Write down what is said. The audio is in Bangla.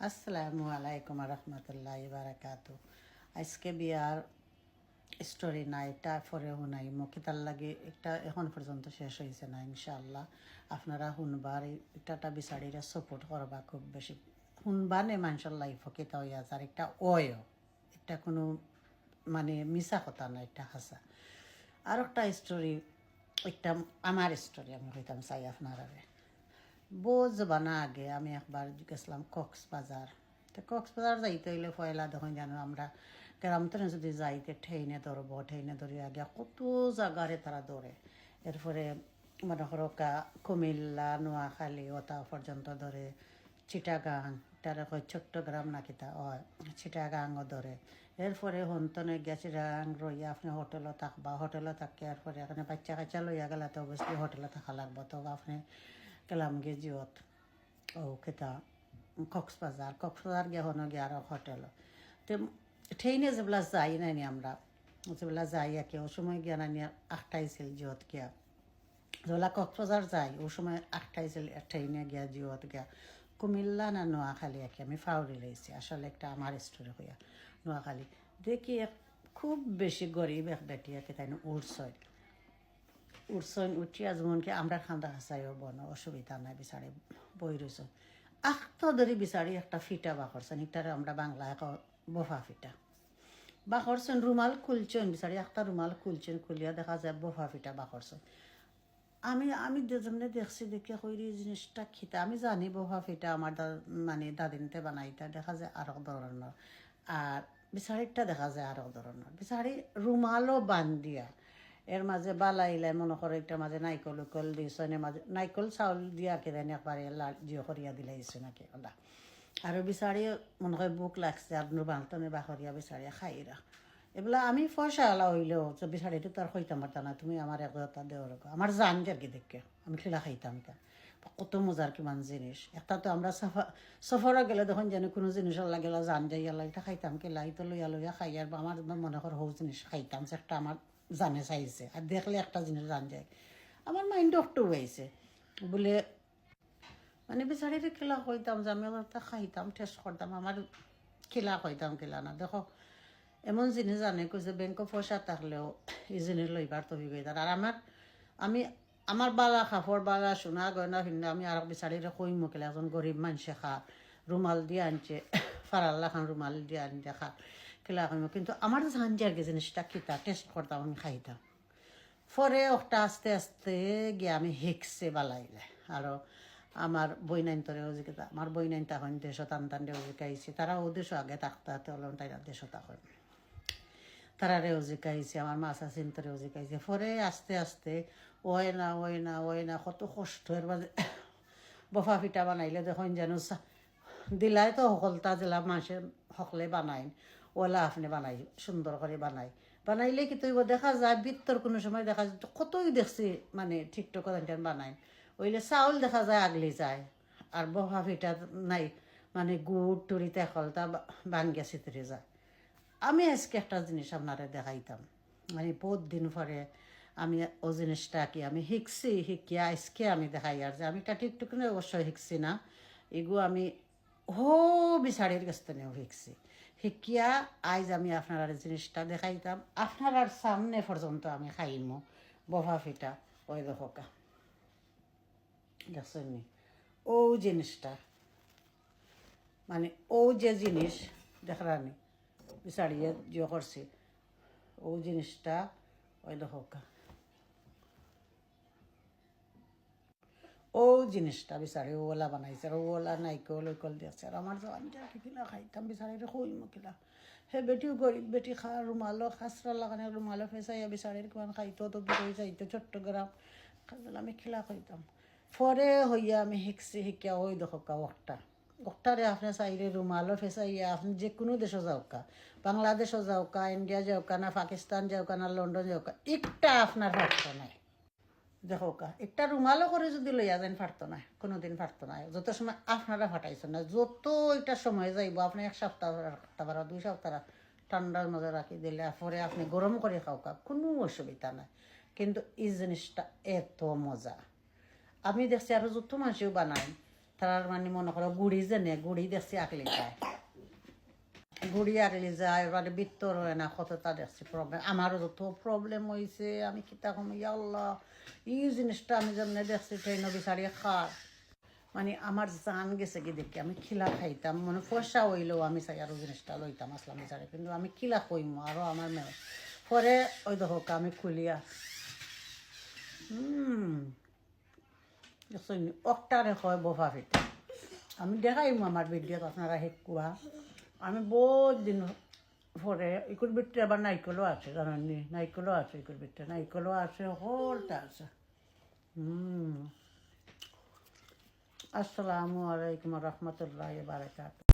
আসসালামু আলাইকুম রহমতুল্লাহ বারাকাতু। আজকে বিয়ার স্টোরি নাই, এটা পরেও নাই, মুখিতার লাগে একটা এখন পর্যন্ত শেষ হয়েছে না। ইনশাআল্লাহ আপনারা শুনবার এটা বিচারিরা সাপোর্ট করবা, খুব বেশি শুনবা নে মানুষের লাইফ কিতা হয়ে আছে। আর একটা অয়ও এটা কোনো মানে মিছা কথা না, এটা হাসা। আর একটা স্টোরি, একটা আমার স্টোরি আমি কইতাম চাই আপনারা। বহুত জমানা আগে আমি একবার গেছিলাম কক্সবাজার। তো কক্সবাজার যাইতে হইলে পয়লা তখন জানো আমরা গ্রামতে যদি যাইতে ঠেইনে ধরবো, ঠেইনে ধরে আগে কত জায়গারে তারা ধরে। এরপরে মনে করো কুমিল্লা, নোয়াখালী ওটা পর্যন্ত ধরে, চিটাগাং, তারা কয় চট্টগ্রাম নাকি তা হয়, চিটাগাংও ধরে। এরপরে হন্তনে গিয়া চিটাগাং রইয়া আপনি হোটেলও থাকবা, হোটেলও থাকি এরপরে এখানে বাচ্চা কাচ্চা লইয়া গেলে তো অবশ্যই হোটেলে থাকা লাগবো। তো আপনি গেলাম গিয়ে জিওত ও খেতা কক্সবাজার গিয়ে হনো গিয়ে আর হোটেল। তো ট্রেনে যেবেলা যাই নাইনি আমরা, যেবেলা যাই একে ও সময় গিয়া নানি আটটাইছিল জিওত গিয়া। যেবেলা কক্সবাজার যাই ও সময় আটটাইছিল ট্রেনে গিয়া জিওত গিয়া কুমিল্লা না নোয়াখালী একে আমি ফাউরি লাইছি। আসলে একটা আমার স্টোরি হইয়া নোয়াখালী দেখি খুব বেশি গরিব এক বেটি একে তাই উঠছইন উঠিয়া যেমনকি আমরা খান্দা খাসাইও বন অসুবিধা নাই, বিচারি বই রয়েছ আখতো ধরি বিচারি একটা ফিটা বাখরছেন, ইটারে আমরা বাংলায় বফা ফিটা বাখরছেন। রুমাল খুলছেন বিচারি একটা রুমাল খুলছেন, খুলিয়া দেখা যায় বফা ফিটা বাখরছেন। আমি আমি যেমনি দেখছি দেখে কইরি জিনিসটা খিতা আমি জানি বফা ফিটা আমার মানে দাদিনতে বানাইতা দেখা যায় আরো ধরনের। আর বিচারিটা দেখা যায় আরো ধরনের। বিচারি রুমালও বান্ধিয়া এর মাঝে বালাইলে মনে করে একটার মাঝে নাইকল উকল দিয়েছে, মাঝে নাইকল চাউল দিয়া কেদানি একবারে লাল জিও করিয়া দিলাইছে নাকি ওলা। আৰু বিচাৰি মনে হয় বুক লাগছে আপনার বাঁধতনে বাহরিয়া বিচারিয়া খাইরা এগুলা। আমি পয়সা আলা হইলেও বিচারিটো তার খাইতাম পারতাম না, তুমি আমার একটা দেওয়ার আমার জান যার কি দেখে আমি খেলা খাইতাম তা কত মজার কিমান জিনিস। একটা তো আমরা সফরে গেলে তখন যেন কোনো জিনিসের লাগেলা জান যাইয়ালা এটা খাইতাম কেলা তো লইয়া লইয়া খাই। আর আমার মনে কর হৌ জিনিস খাইতাম যে একটা আমার জানে চাইছে আর দেখলে একটা জিনিস জান যায়। আমার মাইন্ড একটু হয়েছে বলে মানে বিচারিরে খেলা কইতাম যে আমি একটা খাইতাম টেস্ট করতাম, আমার খেলা কইতাম খেলা না। দেখো এমন জিনিস জানে কইছে ব্যাংকে পয়সা থাকলেও এই জিনিস লইবার তো হইতার। আর আমি আমার বালা কাপড় বালা সোনা গয়না ভিন্ন আমি আর বিচারিরে কইমো খেলা এখন গরিব মানুষে খা রুমাল দিয়ে আনছে ফারাল্লা খান রুমাল দিয়ে আনতে খা খেলা কইমো। কিন্তু আমার জানছে আর কি জিনিসটা খিতা টেস্ট করতাম আমি খাইতাম। পরে ওটা আস্তে আস্তে গিয়ে আমি হেঁকছে বালাইলে। আরও আমার বইনাইনতরেও জিজ্ঞাসা, আমার বইনাইন তখন দেশ টান টান দেও জিকাইছে, তারা ও দেশও আগে থাকতে হাতে হলাম তাই দেশও তখন তারারেও জিকাইছে, আমার মাছ চিন্তরেও জিকাইছে। পরে আস্তে আস্তে ওই না ওই না ওই না কত কষ্ট। এর মাঝে বফা পিঠা বানাইলে দেখুন যেন দিলাই তো সকলতা জেলা মাসে সকলে বানাই ওলা আপনি বানাই সুন্দর করে বানাইলে কি তুই দেখা যায় বৃত্তর কোনো সময় দেখা যায় কতই দেখছি মানে ঠিকঠাক বানাই ওইলে চাউল দেখা যায় আগলি যায়। আর বফা পিঠা নাই মানে গুড় টুরিতে সকলতা বাঙ্গিয়া চিতরে যায়। আমি আজকে একটা জিনিস আপনারা দেখাইতাম মানে বহুত দিন পরে আমি ও জিনিসটা কি আমি শিখিয়া আজকে আমি দেখাই। আর যে আমি এটা টিকটুক অবশ্যই শিখছি না, এগু আমি হো বিচারের কাছ থেকেও শিখিয়া আজ আমি আপনার জিনিসটা দেখাইতাম আপনার সামনে পর্যন্ত আমি খাইমো বফা ফিটা। ওই দেখা দেখছেন নি ও জিনিসটা মানে ও যে জিনিস দেখরানি বিচারিয়ে যে করছি ও জিনিসটা ওই দেখা ও জিনিসটা বিচারি ওলা বানাইছে আর ওলা নাইকল ওইকল দিয়েছে। আর আমার জওয়ানটা কিলা খাইতাম বিচারিরে কইমো কিলা হে বেটিও গরিব বেটি খা রুমালো খাসরা লাগানে রুমালো ফেসাইয়া বিচারির কিমান খাইতো তো দূরে যাইতো চট্টগ্রাম আমি খিলা খাইতাম। পরে হইয়া আমি শিখিয়া ওই দেখা ওটারে আপনি চাইলে রুমালো ফেসাইয়া আপনি যে কোনো দেশে যাওকা, বাংলাদেশও যাওকা, ইন্ডিয়া যাওকা না পাকিস্তান যাওকা না লন্ডন যাওকা, একটা আপনার পারতো নাই। দেখো একটা রুমালও করে যদি লইয়া যান পারতো না, কোনোদিন পারতো না। যত সময় আপনারা ফাটাইছেন না, যত এটা সময় যাইব আপনি এক সপ্তাহ রাখতে পারো, 2 সপ্তাহ ঠান্ডার মধ্যে রাখি দিলে পরে আপনি গরম করে খাওকা, কোনো অসুবিধা নাই। কিন্তু এই জিনিসটা এত মজা আমি দেখছি আরো যত মানুষও বানায় তার মানে মনে করো গুড়ি যে নে গুড়ি দেখছি আকলি যায় গুড়ি আকলি যায় মানে বিত্তর হয় না কতটা দেখছি প্রবলেম আমারও যত প্রবলেম হয়েছে আমি কিতা কম আল্লাহ এই জিনিসটা আমি যেমন দেখছি ট্রেন বিচারি খার মানে আমার জান গেছে কি দেখি আমি খিলা খাইতাম মানে পয়সা হইলেও আমি চাই আরো জিনিসটা লইতাম আসলাম বিচারে কিন্তু আমি খিলা কইম আরো আমার মেয়ে পরে ওই দেখো আমি খুলিয়া দেখছেন অক্টারে হয় বোফা পিঠা আমি দেখাইম আমার ভিডিওত আপনারা শিকুয়া আমি বহুত দিন পরে ইকুর বিটটা আবার নাইকলও আছে জানেননি নাইকলও আছে ইকুর বিটটা নাইকলও আছে সকলটা আছে আসসালামু আলাইকুম রহমতুল্লাহ বারাকাতুহু